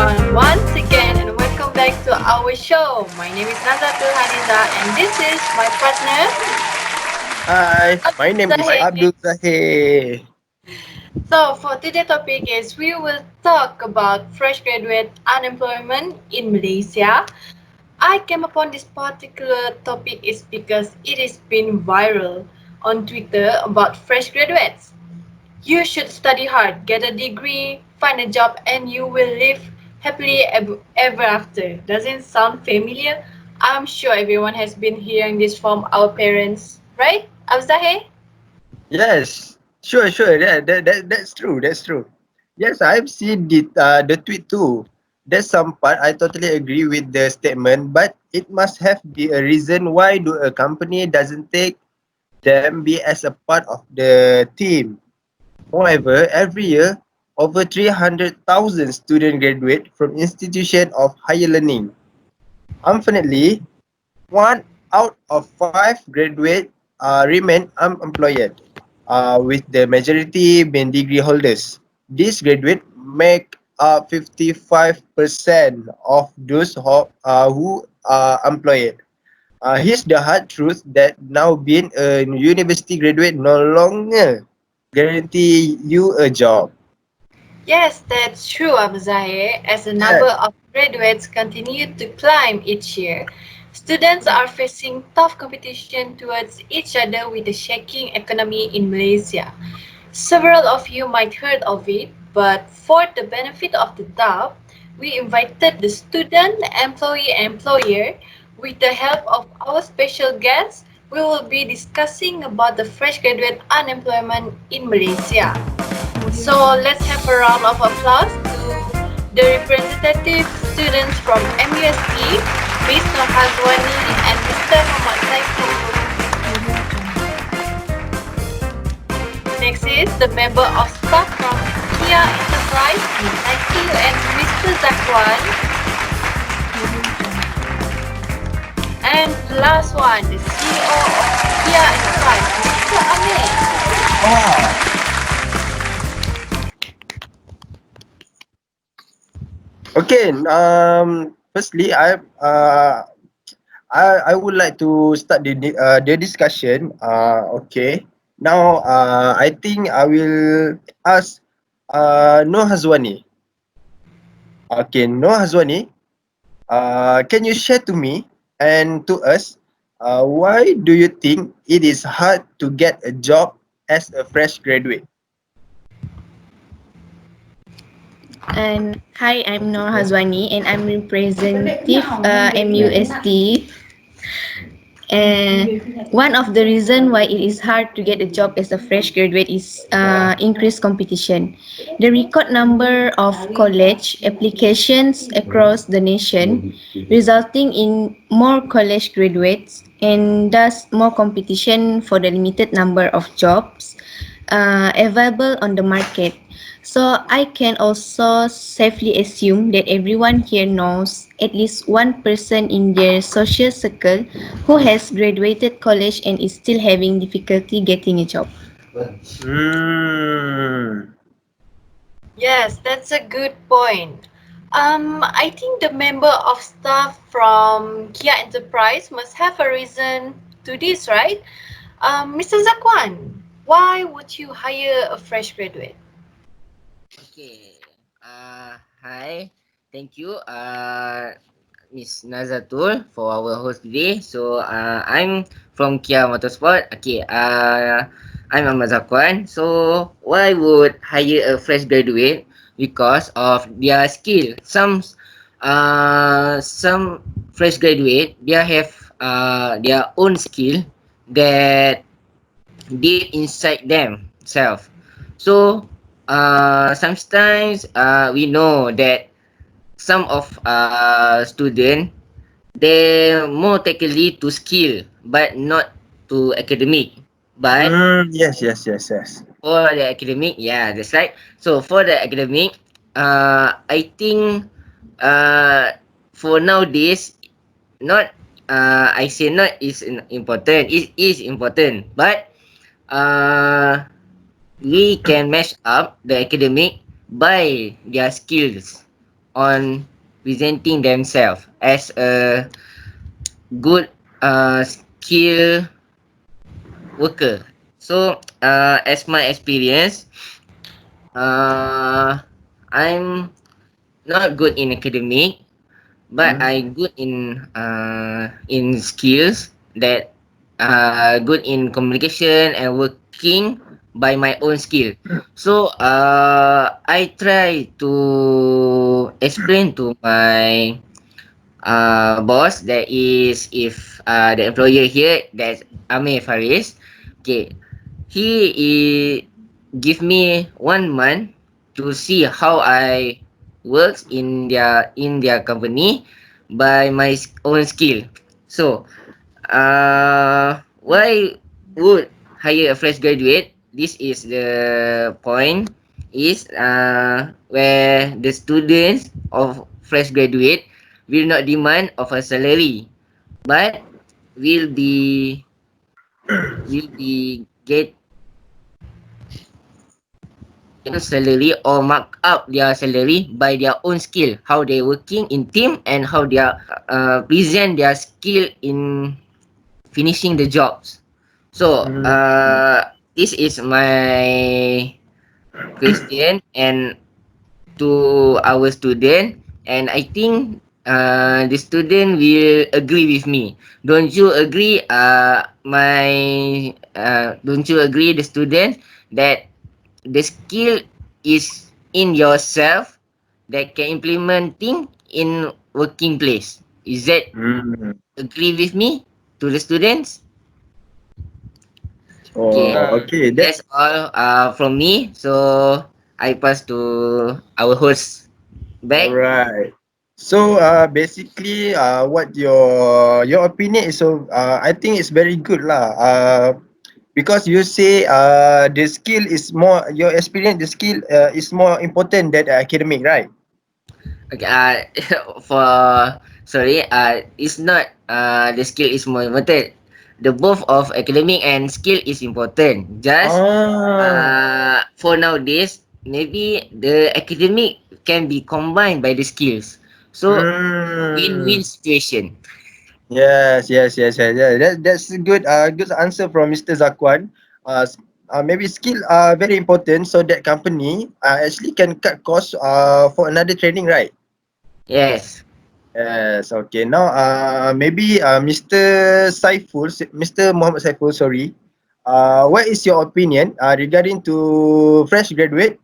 everyone once again and welcome back to our show. My name is Nazatul Haniza and this is my partner Hi, my name is Zahid. Abdul Zahir. So for today's topic is we will talk about fresh graduate unemployment in Malaysia. I came upon this particular topic is because it has been viral on Twitter about fresh graduates. You should study hard, get a degree, find a job, and you will live happily ever after. Doesn't sound familiar? I'm sure everyone has been hearing this from our parents, right? Abzahe? Yes, sure. That's true. That's true. Yes, I've seen the tweet too. There's some part I totally agree with the statement, but it must have be a reason why do a company doesn't take them be as a part of the team. However, every year over 300,000 students graduate from institution of higher learning. Unfortunately, one out of five graduate remain unemployed, with the majority being degree holders. These graduates make up 55% of those who are employed. Here's the hard truth that now being a university graduate no longer guarantee you a job. Yes, that's true, Abzahe. As the number Yeah. of graduates continue to climb each year, students are facing tough competition towards each other with the shaking economy in Malaysia. Several of you might heard of it, but for the benefit of the doubt, we invited the student, employee, and employer. With the help of our special guest, we will be discussing about the fresh graduate unemployment in Malaysia. So let's have a round of applause to the representative students from MUST, Ms. Nur Hazwani and Mr. Muhammad Saiful. Next is the member of staff from Kia Enterprise, Ms. Aiki and Mr. Zakwan. And the last one, the CEO of Kia Enterprise, Mr. Amir. Wow. Okay. Firstly, I would like to start the discussion. Okay. Now, I think I will ask Noh Hazwani. Okay, Noh Hazwani. Can you share to me and to us why do you think it is hard to get a job as a fresh graduate? And hi, I'm Nur Hazwani, and I'm representative MUST. And one of the reason why it is hard to get a job as a fresh graduate is increased competition. The record number of college applications across the nation, resulting in more college graduates and thus more competition for the limited number of jobs available on the market. So I can also safely assume that everyone here knows at least one person in their social circle who has graduated college and is still having difficulty getting a job. Hmm. Yes, that's a good point. I think the member of staff from Kia Enterprise must have a reason to this, right? Mr. Zakwan, why would you hire a fresh graduate? Okay. Hi. Thank you, Miss Nazatul for our host today. So, I'm from Kia Motorsport. Okay. I'm Ahmad Zakwan. So, why would hire a fresh graduate? Because of their skill. Some fresh graduate they have their own skill that deep inside themselves. So sometimes we know that some of student they more technically to skill but not to academic. But Yes. for the academic, yeah, that's right. So for the academic, I think uh for nowadays not I say not is important. It is important, but uh we can match up the academic by their skills. on presenting themselves as a good skill worker. So as my experience, uh, I'm not good in academic, but Hmm. I good in skills that good in communication and working by my own skill. So I try to explain to my boss, that is, if the employer here, that's Amir Faris. Okay, he give me 1 month to see how I works in their company by my own skill. So why would hire a fresh graduate? This is the point, is where the students of fresh graduate will not demand of a salary, but will be get their own salary or mark up their salary by their own skill, how they working in team and how they are present their skill in finishing the jobs. So Hmm. this is my question and to our student, and I think the student will agree with me. Don't you agree, don't you agree, the student, that the skill is in yourself that can implementing in working place? Is that Hmm. agree with me to the students? Okay, Oh, okay. That that's all from me. So I pass to our host all back. right. So basically what your opinion is, so I think it's very good lah. Because you say the skill is more, your experience, the skill is more important than academic, right? Okay, for sorry, it's not the skill is more important. The both of academic and skill is important. Just Ah. for nowadays, maybe the academic can be combined by the skills. So Hmm. win-win situation. Yes. That's a good good answer from Mr. Zakwan. Maybe skill are very important so that company actually can cut costs for another training, right? Yes. Yes. Okay. Now maybe Mr. Mr. Muhammad Saiful, sorry. What is your opinion regarding to fresh graduate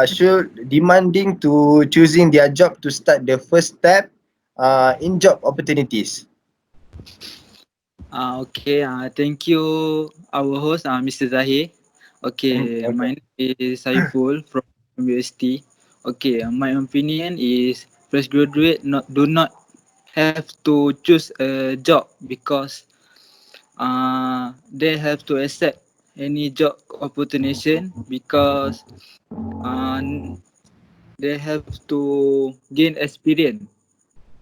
should demanding to choosing their job to start the first step in job opportunities? Okay, thank you, our host, Mr. Zahir. Okay, Okay. my name is Saiful from UST. Okay, my opinion is fresh graduate do not have to choose a job because they have to accept any job opportunity because uh, they have to gain experience.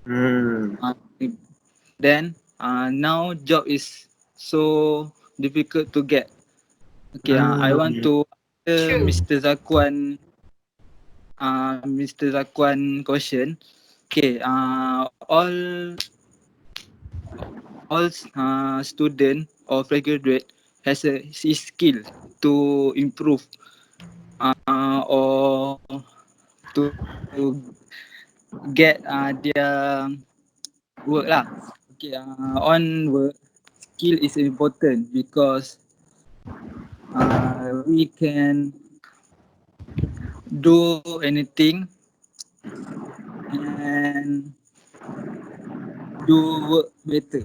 Hmm. Uh, then now job is so difficult to get. Okay, I want Hmm. to answer True. Mr. Zakwan question. Okay, all student or fresh graduate has a skill to improve or to get their work lah. Okay, on work skill is important because we can do anything and do work better.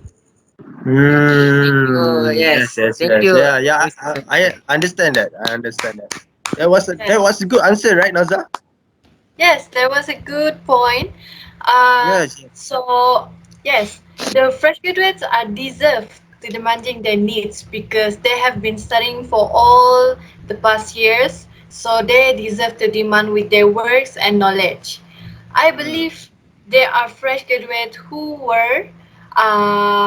Okay. Thank you. Hmm. Yes. Thank Yes. you. Yeah. I understand that. I understand that. That Yes. was a good answer, right, Naza? Yes, that was a good point. Yes. So yes, the fresh graduates are deserved to demanding their needs because they have been studying for all the past years. So they deserve to demand with their works and knowledge. I believe there are fresh graduates who were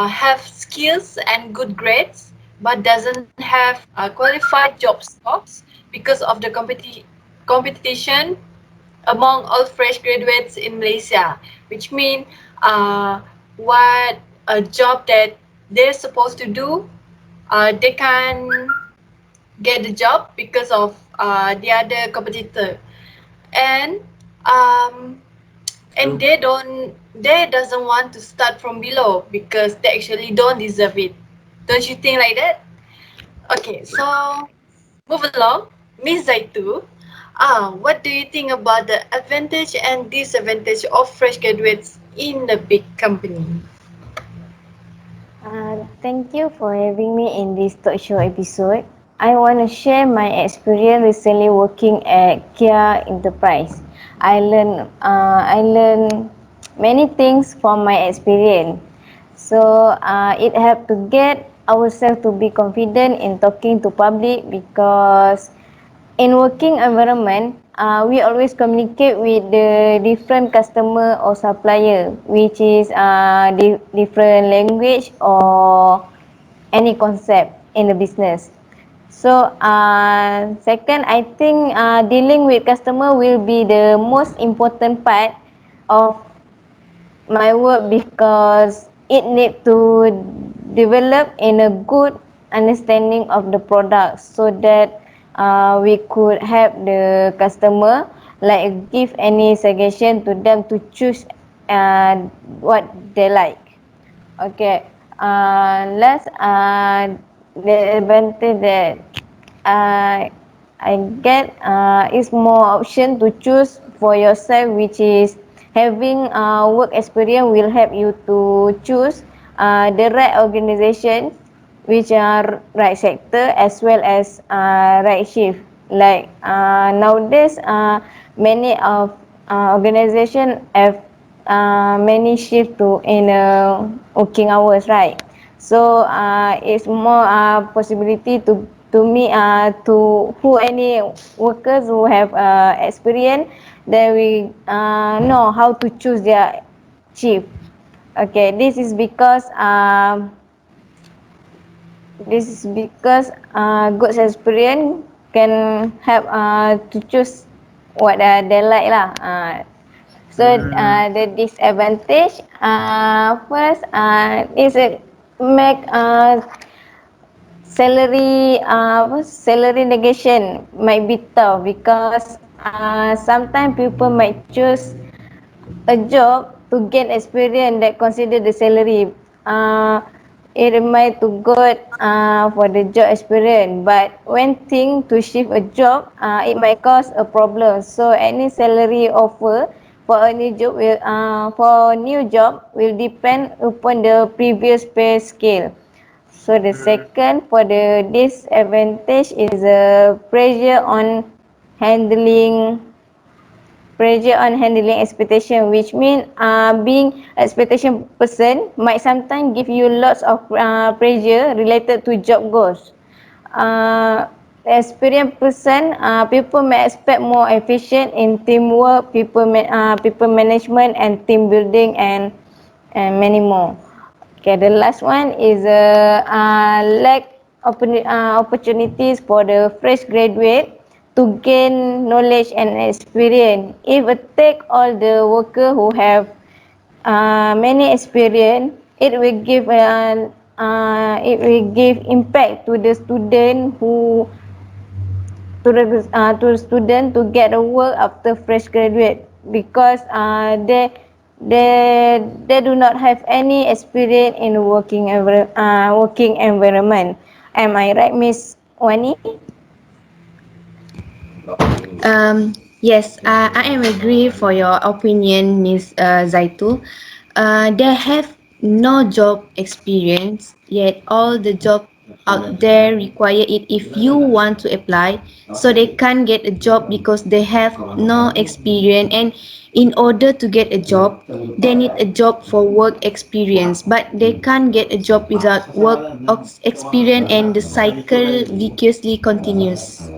have skills and good grades, but doesn't have qualified job scopes because of the competition among all fresh graduates in Malaysia, which mean uh, what a job that they're supposed to do, they can get the job because of the other competitor, and um, and True. they doesn't want to start from below because they actually don't deserve it. Don't you think like that? Okay, so move along. Miss Zaitu, what do you think about the advantage and disadvantage of fresh graduates in a big company? Thank you for having me in this talk show episode. I want to share my experience recently working at Kia Enterprise. I learned many things from my experience. So it helped to get ourselves to be confident in talking to public because in working environment, we always communicate with the different customer or supplier, which is different language or any concept in the business. So second, I think dealing with customer will be the most important part of my work because it need to develop in a good understanding of the product so that we could help the customer like give any suggestion to them to choose what they like. Okay. Last, the advantage that uh, I get is more option to choose for yourself, which is having work experience will help you to choose the right organization, which are right sector as well as right shift. Like nowadays, many of organization have many shift to in working hours, right? So it's more possibility to me to who any workers who have experience, they will know how to choose their shift. Okay, this is because good experience can help to choose what they like lah. So Hmm. the disadvantage first is it make salary negation might be tough because sometimes people might choose a job to gain experience that consider the salary. Uh, it might to good for the job experience, but when think to shift a job, it might cause a problem. So any salary offer for a new job will depend upon the previous pay scale. So the second for the disadvantage is a handling handling expectation, which means being expectation person might sometimes give you lots of pressure related to job goals. Experienced person, people may expect more efficient in teamwork, people management and team building and many more. Okay, the last one is lack opportunities for the fresh graduate to gain knowledge and experience. If we take all the worker who have many experience, it will give impact to the student to the student to get a work after fresh graduate because they do not have any experience in working environment. Am I right, Miss Wani? Yes, I am agree for your opinion, Miss Zaitu. They have no job experience, yet all the job out there require it if you want to apply. So they can't get a job because they have no experience, and in order to get a job, they need a job for work experience, but they can't get a job without experience, and the cycle viciously continues.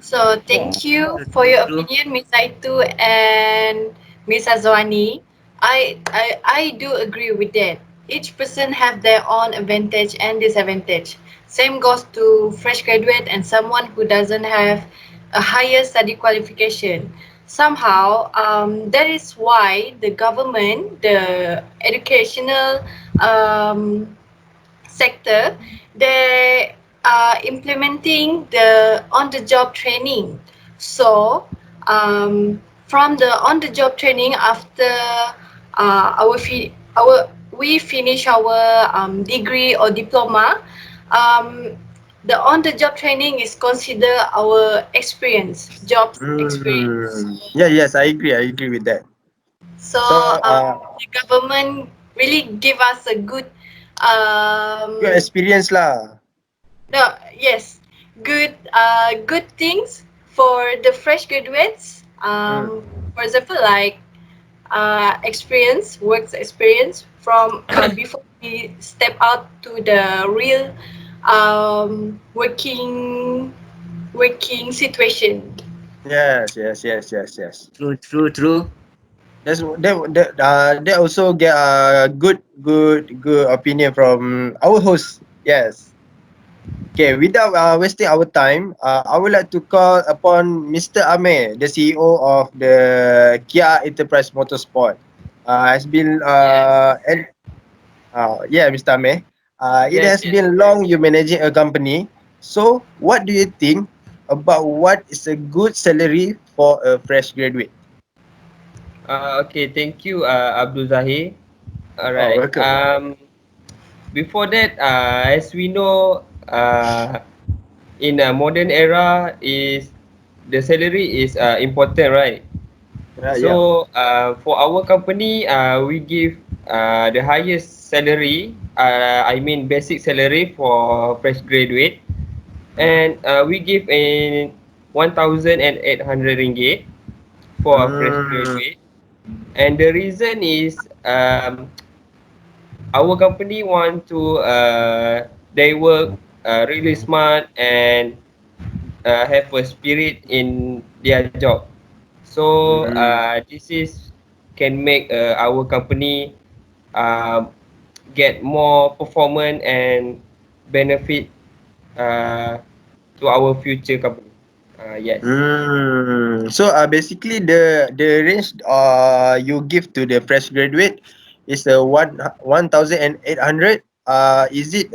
So Okay. thank you for your True. opinion, Miss Aitu and Miss Azwani. I do agree with that. Each person have their own advantage and disadvantage. Same goes to fresh graduate and someone who doesn't have a higher study qualification. Somehow, that is why the government, the educational sector, they are implementing the on-the-job training. So, from the on-the-job training after we finish our degree or diploma, um, the on-the-job training is considered our experience, job experience. Yeah, yes, I agree with that. So So, the government really give us a good good experience lah. no, yes, good things for the fresh graduates. For example, like works experience from before we step out to the real working situation. Yes, yes, yes, yes, yes. True. That also get a good opinion from our host. Yes. Okay, without wasting our time, I would like to call upon Mr. Amir, the CEO of the Kia Enterprise Motorsport. Has been Yes. and yeah, Mr. Amir. It Yes, has yes. been long you managing a company. So, what do you think about what is a good salary for a fresh graduate? Okay, thank you, Abdul Zahir. Oh, Alright. welcome. Before that, as we know, in a modern era, is the salary is important, right? Yeah. So, for our company, we give the highest salary. I mean, basic salary for fresh graduate, and we give in 1,800 ringgit for a fresh Mm, graduate. And the reason is our company want to they work really smart and have a spirit in their job. So mm. this is can make our company uh, get more performance and benefit uh, to our future company. Yes. So basically the range you give to the fresh graduate is a 1,800. Is it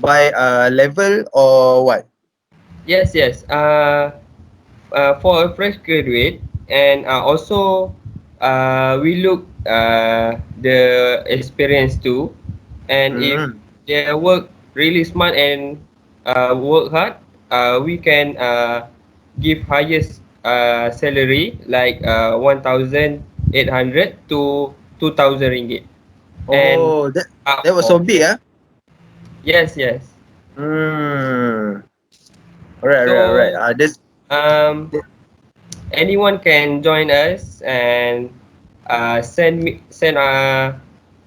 by level or what? Yes. For a fresh graduate, and also we look the experience too, and if Mm. they work really smart and work hard, we can give highest salary like 1,800 to 2,000 ringgit. And Oh, that was so for big, ah. yes. Mm. Alright. So This. um anyone can join us and send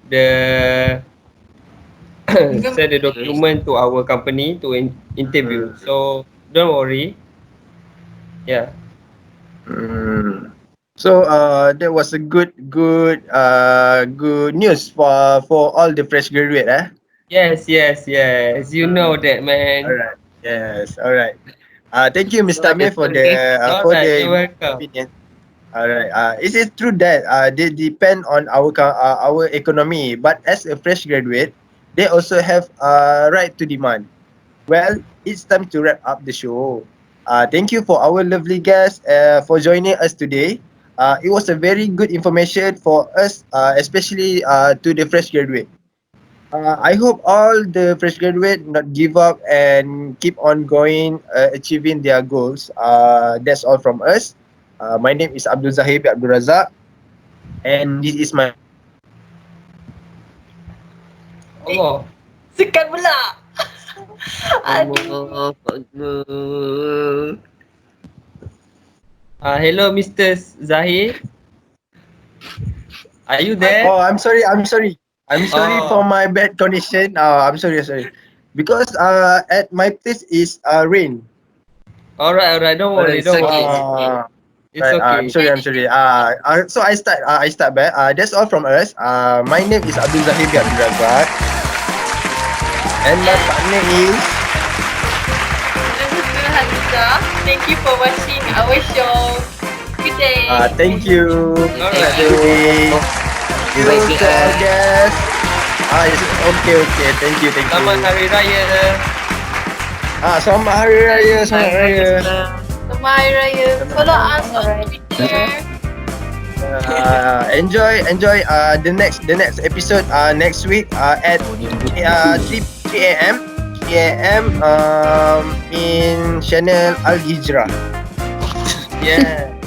the send the document to our company to interview. Mm. So don't worry. Yeah. Mm. So that was a good news for all the fresh graduate, eh? Yes. You know that, man. Alright. Yes. Alright. Thank you, So Mr. Amir, just wondering. All right. You're welcome. opinion. Alright. Is it true that they depend on our economy, but as a fresh graduate, they also have right to demand. Well, it's time to wrap up the show. Thank you for our lovely guest for joining us today. It was a very good information for us, especially to the fresh graduate. I hope all the fresh graduate not give up and keep on going, achieving their goals. That's all from us. My name is Abdul Zahib Abdul Razak, and this is my. Allah. Sekat pula. Aduh. Allah Akbar. Hello, Mr. Zahir. Are you Oh, there? I'm sorry. I'm sorry for Oh, my bad condition. I'm sorry. Because at my place is rain. all right. Don't Oh, worry. it's Don't okay. worry. It's okay. It's I'm okay. sorry. So I start back. That's all from us. My name is Abdul Zahir Abdul Razak, and my partner is. Lepas tu Hamza. Thank you for watching our show. Good day. Thank you. Alright. Thank you. You Inviting to our us. guest. Okay. Thank you. Selamat Hari Raya. Selamat Hari Raya. Selamat Hari Raya. Selamat Hari Raya. Follow us on Twitter. Enjoy the next episode next week at 3 a.m. in channel Al Hijrah. Yeah.